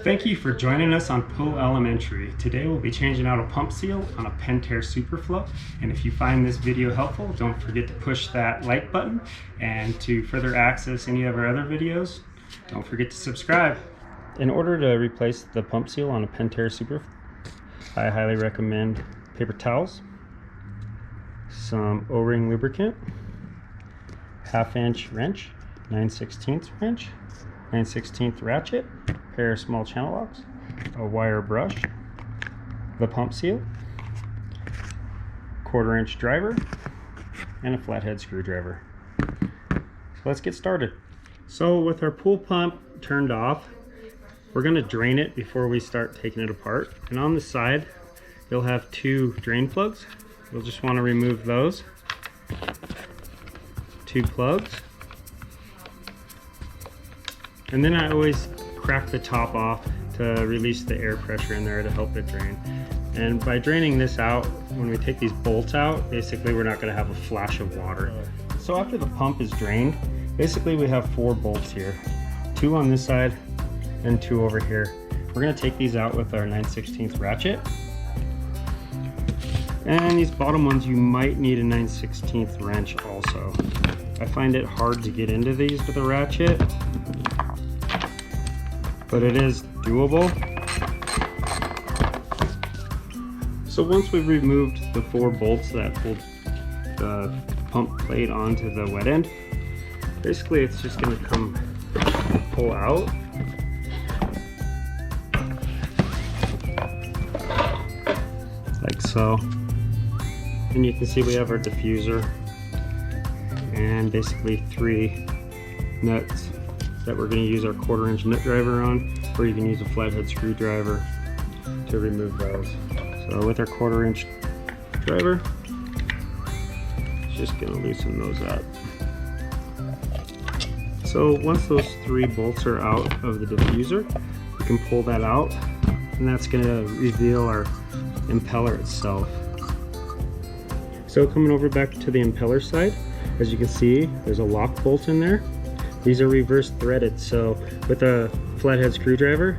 Thank you for joining us on Pool Elementary. Today we'll be changing out a pump seal on a Pentair Super Flo. And if you find this video helpful, don't forget to push that like button. And to further access any of our other videos, don't forget to subscribe. In order to replace the pump seal on a Pentair Super Flo, I highly recommend paper towels, some O-ring lubricant, 1/2 inch wrench, 9/16 wrench, 9/16 ratchet, pair of small channel locks, a wire brush, the pump seal, 1/4 inch driver, and a flathead screwdriver. So let's get started. So with our pool pump turned off, we're going to drain it before we start taking it apart. And on the side, you'll have 2 drain plugs. You'll just want to remove those 2 plugs. And then I always crack the top off to release the air pressure in there to help it drain. And by draining this out, when we take these bolts out, basically we're not going to have a flash of water. So after the pump is drained, basically we have 4 bolts here. 2 on this side and 2 over here. We're going to take these out with our 9/16 ratchet. And these bottom ones, you might need a 9/16 wrench also. I find it hard to get into these with a ratchet, but it is doable. So once we've removed the 4 bolts that hold the pump plate onto the wet end, basically it's just going to pull out. Like so. And you can see we have our diffuser and basically 3 nuts that we're going to use our 1/4 inch nut driver on, or you can use a flathead screwdriver to remove those. So with our 1/4 inch driver, just going to loosen those up. So once those 3 bolts are out of the diffuser, we can pull that out, and that's going to reveal our impeller itself. So coming over back to the impeller side, as you can see, there's a lock bolt in there. These are reverse threaded, so with a flathead screwdriver,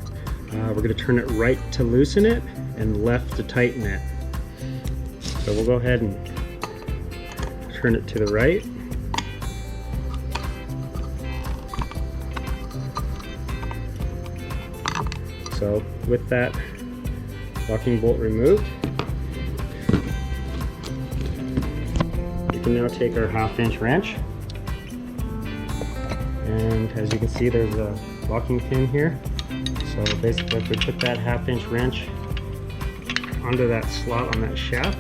we're going to turn it right to loosen it and left to tighten it. So we'll go ahead and turn it to the right. So with that locking bolt removed, we can now take our 1/2 inch wrench, and as you can see, there's a locking pin here. So basically if we put that 1/2 inch wrench onto that slot on that shaft,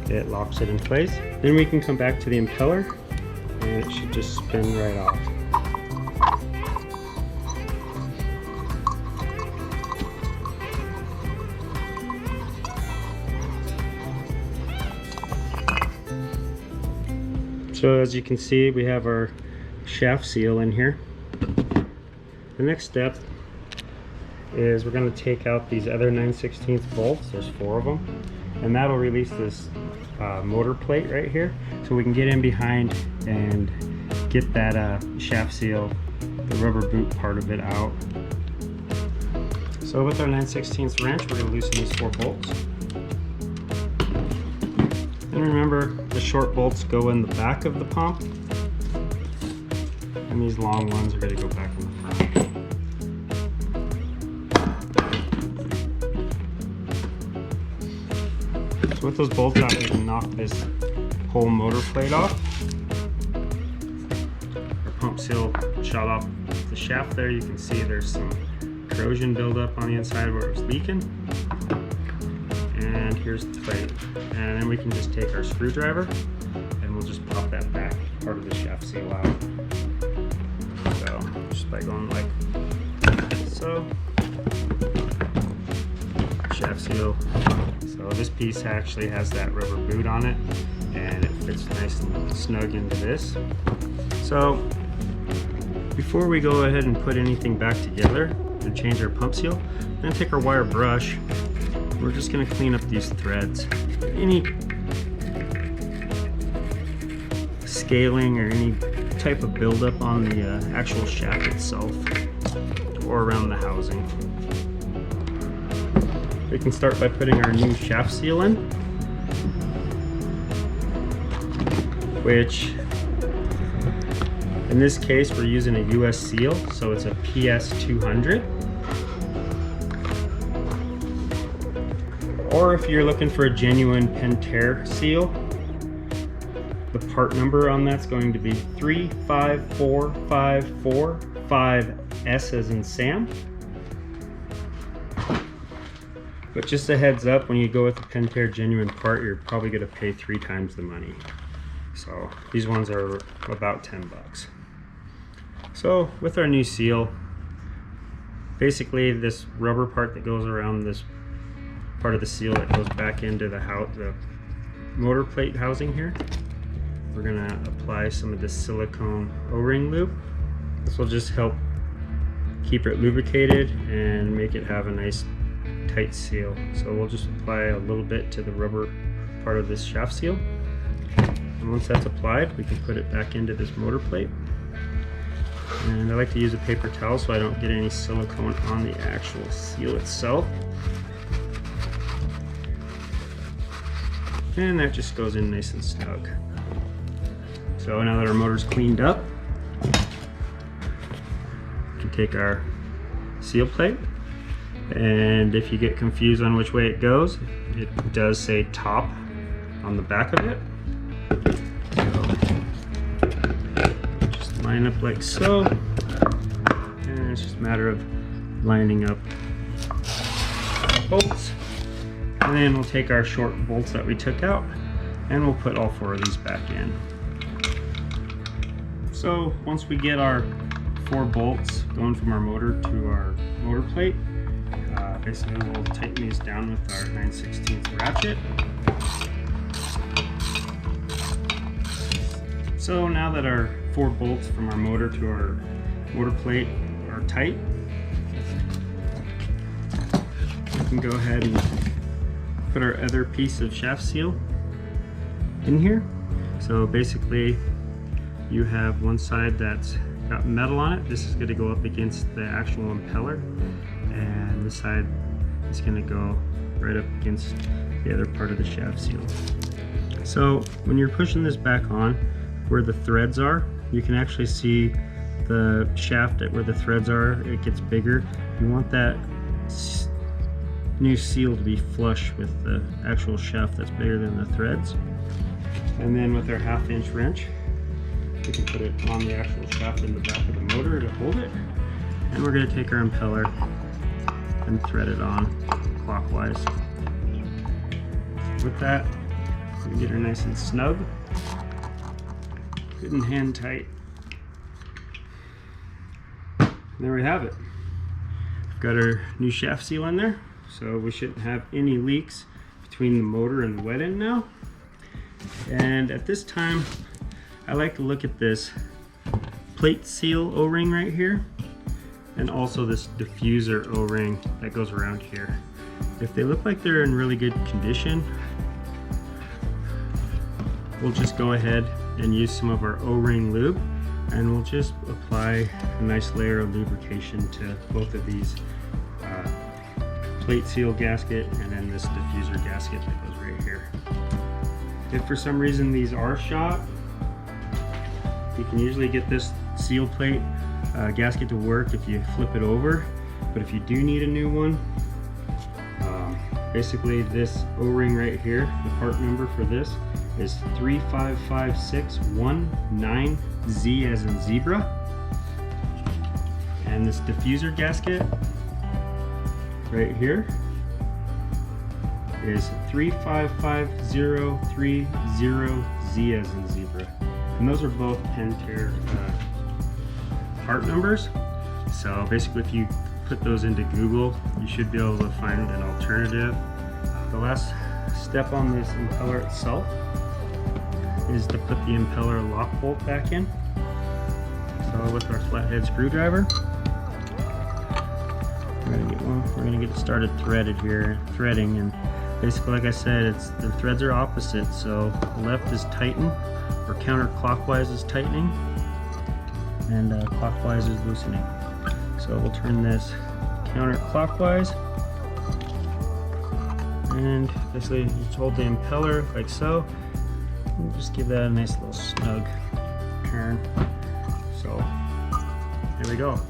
it locks it in place. Then we can come back to the impeller and it should just spin right off. So as you can see, we have our shaft seal in here. The next step is we're going to take out these other 9/16 bolts. There's 4 of them, and that'll release this motor plate right here, so we can get in behind and get that shaft seal, the rubber boot part of it, out. So with our 9/16 wrench, we're going to loosen these 4 bolts. And remember, the short bolts go in the back of the pump, and these long ones are going to go back in the front. So with those bolts out, we can knock this whole motor plate off. Our pump seal shot off the shaft there. You can see there's some corrosion buildup on the inside where it was leaking. And here's the plate. And then we can just take our screwdriver and we'll just pop that back part of the shaft seal out. So just by going like so. Shaft seal. So this piece actually has that rubber boot on it, and it fits nice and snug into this. So before we go ahead and put anything back together and change our pump seal, we're going to take our wire brush. We're just going to clean up these threads. Any scaling or any type of buildup on the actual shaft itself. or around the housing. We can start by putting our new shaft seal in, which in this case we're using a US seal, so it's a PS 200. Or if you're looking for a genuine Pentair seal, the part number on that's going to be 354545, S as in Sam. But just a heads up, when you go with the Pentair genuine part, you're probably going to pay 3 times the money. So these ones are about 10 bucks. So with our new seal, basically this rubber part that goes around this part of the seal that goes back into the motor plate housing here, we're going to apply some of this silicone O-ring lube. This will just help keep it lubricated and make it have a nice tight seal. So we'll just apply a little bit to the rubber part of this shaft seal, and once that's applied we can put it back into this motor plate. And I like to use a paper towel so I don't get any silicone on the actual seal itself. And that just goes in nice and snug. So now that our motor's cleaned up, we can take our seal plate, and if you get confused on which way it goes, it does say top on the back of it. So just line up like so, and it's just a matter of lining up bolts. And then we'll take our short bolts that we took out and we'll put all 4 of these back in. So once we get our 4 bolts going from our motor to our motor plate, basically we'll tighten these down with our 9/16 ratchet. So now that our 4 bolts from our motor to our motor plate are tight, we can go ahead and put our other piece of shaft seal in here. So basically you have one side that's got metal on it. This is going to go up against the actual impeller, and this side is going to go right up against the other part of the shaft seal. So when you're pushing this back on, where the threads are, you can actually see the shaft at where the threads are. It gets bigger. You want that new seal to be flush with the actual shaft that's bigger than the threads. And then with our 1/2-inch wrench, we can put it on the actual shaft in the back of the motor to hold it. And we're going to take our impeller and thread it on clockwise. With that, we get her nice and snug, good and hand tight. And there we have it. We've got our new shaft seal in there, so we shouldn't have any leaks between the motor and the wet end now. And at this time, I like to look at this plate seal O-ring right here, and also this diffuser O-ring that goes around here. If they look like they're in really good condition, we'll just go ahead and use some of our O-ring lube, and we'll just apply a nice layer of lubrication to both of these plate seal gasket and then this diffuser gasket that goes right here. If for some reason these are shot, you can usually get this seal plate gasket to work if you flip it over, but if you do need a new one, basically this O-ring right here, the part number for this is 355619Z as in zebra, and this diffuser gasket right here is 355030Z as in zebra, and those are both Pentair part numbers. So basically if you put those into Google, you should be able to find an alternative. The last step on this impeller itself is to put the impeller lock bolt back in. So with our flathead screwdriver, we're gonna get it started threading, and basically, like I said, the threads are opposite. So left is tighten, or counterclockwise is tightening, and clockwise is loosening. So So we'll turn this counterclockwise, and basically you hold the impeller like so, and just give that a nice little snug turn. So there we go.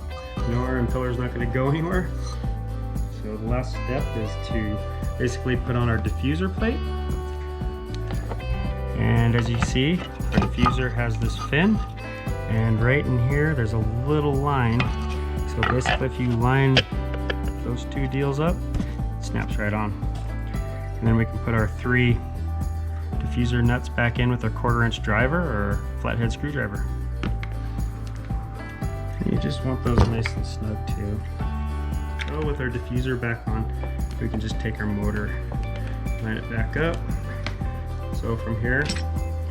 No, our impeller's not going to go anywhere. So the last step is to basically put on our diffuser plate. And as you see, our diffuser has this fin, and right in here there's a little line. So basically if you line those two deals up, it snaps right on. And then we can put our 3 diffuser nuts back in with a 1/4-inch driver or flathead screwdriver. And you just want those nice and snug too. So with our diffuser back on, we can just take our motor, line it back up. So from here,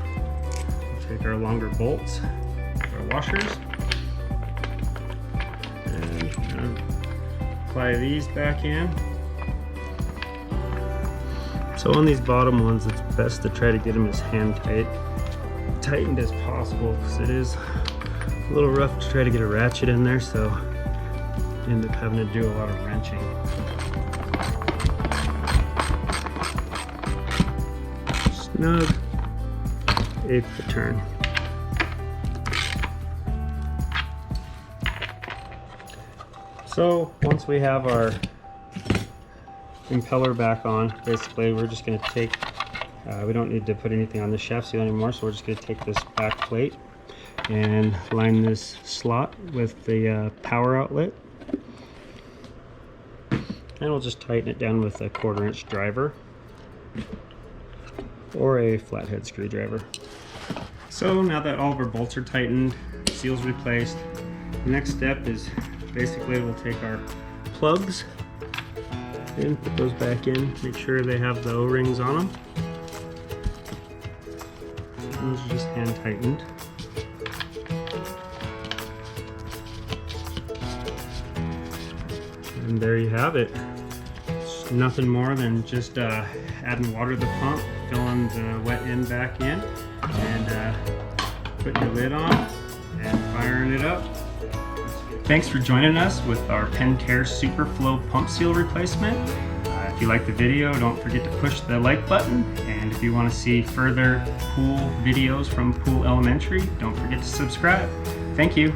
we'll take our longer bolts, our washers, and apply these back in. So on these bottom ones, it's best to try to get them as tightened as possible, because it is a little rough to try to get a ratchet in there, so you end up having to do a lot of wrenching. Snug, 1/8 the turn. So once we have our impeller back on, basically we're just going to take, we don't need to put anything on the shaft seal anymore, so we're just going to take this back plate and line this slot with the power outlet, and we'll just tighten it down with a 1/4-inch driver or a flathead screwdriver. So now that all of our bolts are tightened, seals replaced, the next step is basically we'll take our plugs and put those back in, make sure they have the O-rings on them. These are just hand tightened. And there you have it. It's nothing more than just adding water to the pump, filling the wet end back in, and putting your lid on and firing it up. Thanks for joining us with our Pentair Super Flo pump seal replacement. If you like the video, don't forget to push the like button, and if you want to see further pool videos from Pool Elementary, don't forget to subscribe. Thank you.